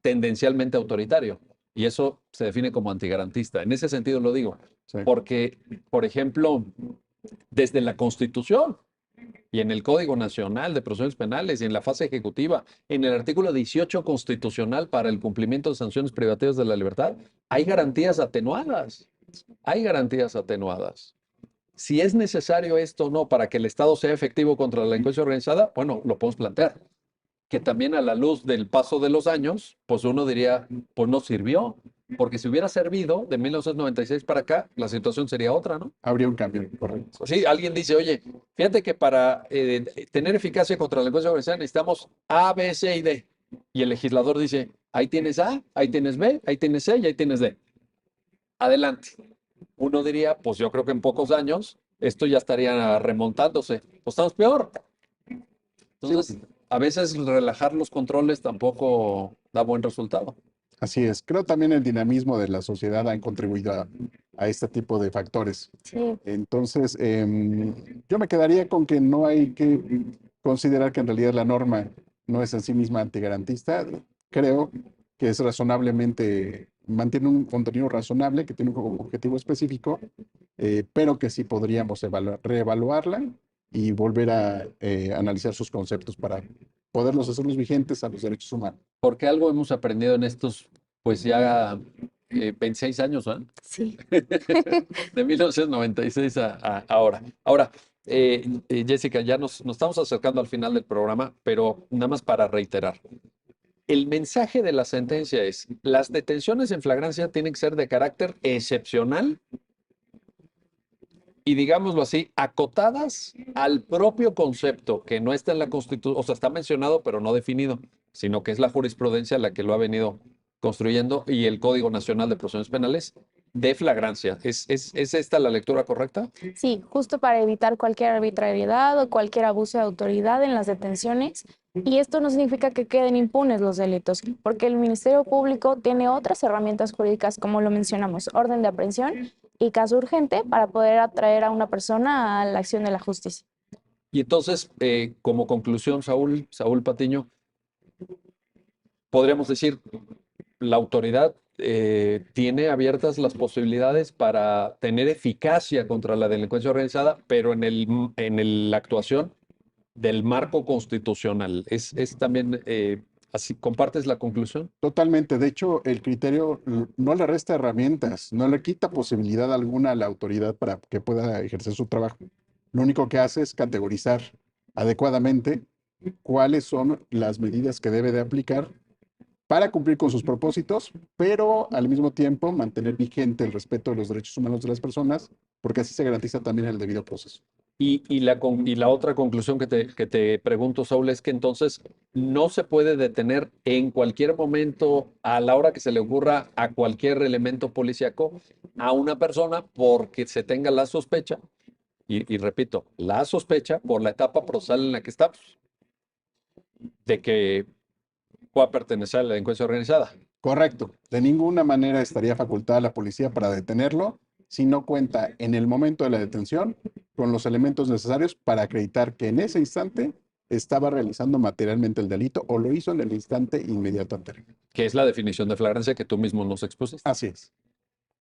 Speaker 1: tendencialmente autoritario. Y eso se define como antigarantista. En ese sentido lo digo,
Speaker 2: Sí.
Speaker 1: porque, por ejemplo, desde la Constitución y en el Código Nacional de Procedimientos Penales y en la fase ejecutiva, en el artículo 18 constitucional para el cumplimiento de sanciones privativas de la libertad, hay garantías atenuadas. Hay garantías atenuadas. Si es necesario esto o no para que el Estado sea efectivo contra la delincuencia organizada, bueno, lo podemos plantear. Que también a la luz del paso de los años, pues uno diría, pues no sirvió, porque si hubiera servido de 1996 para acá, la situación sería otra, ¿no?
Speaker 2: Habría un cambio, correcto.
Speaker 1: Sí, alguien dice, oye, fíjate que para tener eficacia contra la delincuencia organizada necesitamos A, B, C y D. Y el legislador dice, ahí tienes A, ahí tienes B, ahí tienes C y ahí tienes D. Adelante. Uno diría, pues yo creo que en pocos años esto ya estaría remontándose. Pues estamos peor. Entonces, a veces relajar los controles tampoco da buen resultado.
Speaker 2: Así es. Creo también el dinamismo de la sociedad ha contribuido a este tipo de factores.
Speaker 3: Sí,
Speaker 2: Entonces, yo me quedaría con que no hay que considerar que en realidad la norma no es en sí misma antigarantista. Creo que es razonablemente, mantiene un contenido razonable, que tiene un objetivo específico, pero que sí podríamos reevaluarla y volver a analizar sus conceptos para poderlos hacerlos vigentes a los derechos humanos.
Speaker 1: Porque algo hemos aprendido en estos, pues ya 26 años, ¿eh?
Speaker 3: sí.
Speaker 1: De 1996 a ahora. Ahora, Jessica, ya nos estamos acercando al final del programa, pero nada más para reiterar. El mensaje de la sentencia es, las detenciones en flagrancia tienen que ser de carácter excepcional y, digámoslo así, acotadas al propio concepto que no está en la Constitución, o sea, está mencionado pero no definido, sino que es la jurisprudencia la que lo ha venido construyendo y el Código Nacional de Procedimientos Penales de flagrancia. ¿Es esta la lectura correcta?
Speaker 3: Sí, justo para evitar cualquier arbitrariedad o cualquier abuso de autoridad en las detenciones. Y esto no significa que queden impunes los delitos, porque el Ministerio Público tiene otras herramientas jurídicas, como lo mencionamos, orden de aprehensión y caso urgente para poder atraer a una persona a la acción de la justicia.
Speaker 1: Y entonces, como conclusión, Saúl Patiño, podríamos decir, la autoridad tiene abiertas las posibilidades para tener eficacia contra la delincuencia organizada, pero en la actuación del marco constitucional. ¿Es también así? ¿Compartes la conclusión?
Speaker 2: Totalmente. De hecho, el criterio no le resta herramientas, no le quita posibilidad alguna a la autoridad para que pueda ejercer su trabajo. Lo único que hace es categorizar adecuadamente cuáles son las medidas que debe de aplicar para cumplir con sus propósitos, pero al mismo tiempo mantener vigente el respeto de los derechos humanos de las personas, porque así se garantiza también el debido proceso.
Speaker 1: Y la otra conclusión que te pregunto, Saúl, es que entonces no se puede detener en cualquier momento, a la hora que se le ocurra a cualquier elemento policíaco, a una persona porque se tenga la sospecha, y repito, la sospecha por la etapa procesal en la que estamos, de que pueda pertenecer a la delincuencia organizada.
Speaker 2: Correcto. De ninguna manera estaría facultada la policía para detenerlo si no cuenta en el momento de la detención con los elementos necesarios para acreditar que en ese instante estaba realizando materialmente el delito o lo hizo en el instante inmediato anterior.
Speaker 1: Que es la definición de flagrancia que tú mismo nos expusiste.
Speaker 2: Así es.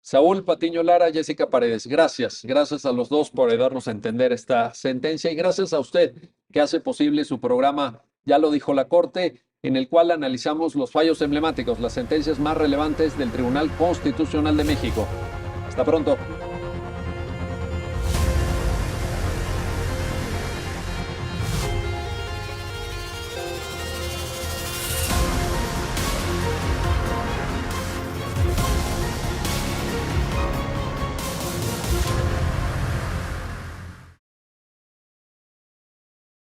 Speaker 1: Saúl Patiño Lara, Jessica Paredes, gracias. Gracias a los dos por darnos a entender esta sentencia y gracias a usted que hace posible su programa, ya lo dijo la Corte, en el cual analizamos los fallos emblemáticos, las sentencias más relevantes del Tribunal Constitucional de México. Hasta pronto.